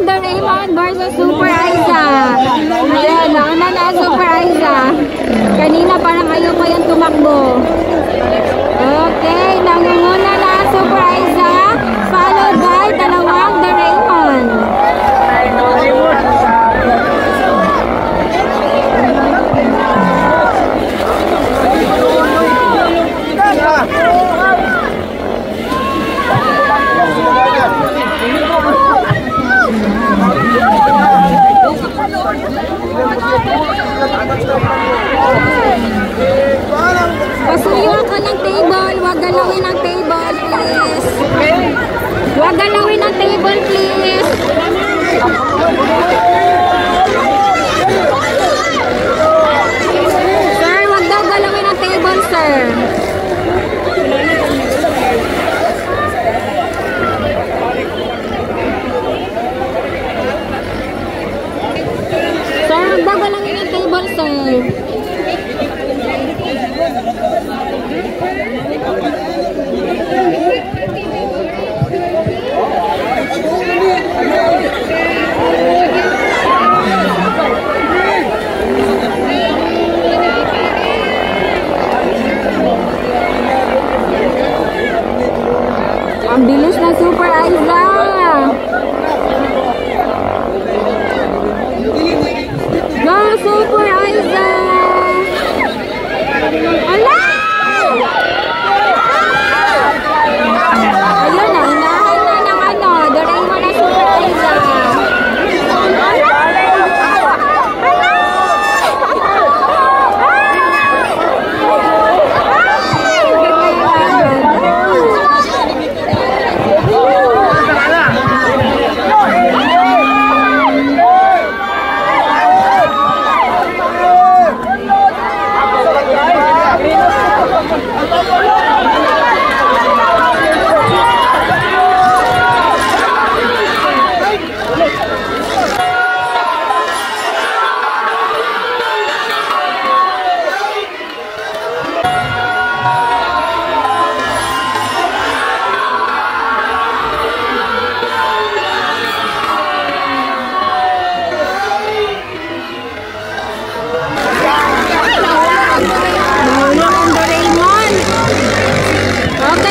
Doraemon versus Super Aiza. Ayan, nauna na Super Aiza. Kanina parang ayoko yung tumakbo. Okay, nangunguna na Super Aiza, followed by dalawang Doraemon. Pasuyo ka ng table, wag galawin ang table, please. Wag galawin ang table, please. Sir, wag daw galawin ang table, sir. Sir, wag daw galawin ang table, sir. Ang bilis na Super Aiza. Go Super Aiza. Ala! Ayun na, hinahay na ng ano, Doraemon na Super Aiza.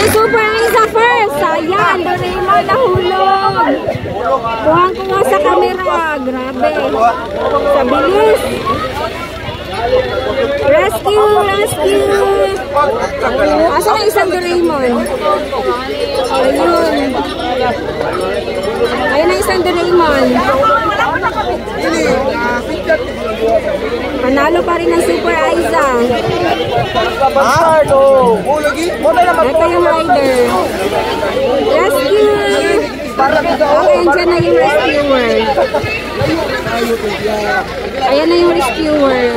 Super Aiza first. Ayan, Doraemon nahulog. Kuhang-kuha sa camera. Grabe. Sa bilis. Rescue, rescue. Asa na isang Doraemon? Ayun. Ayun na isang Doraemon. Panalo pa rin ang Super Aiza. Ito yung rider. Rescue! Okay, andyan na yung rescuer. Ayan na yung rescuer.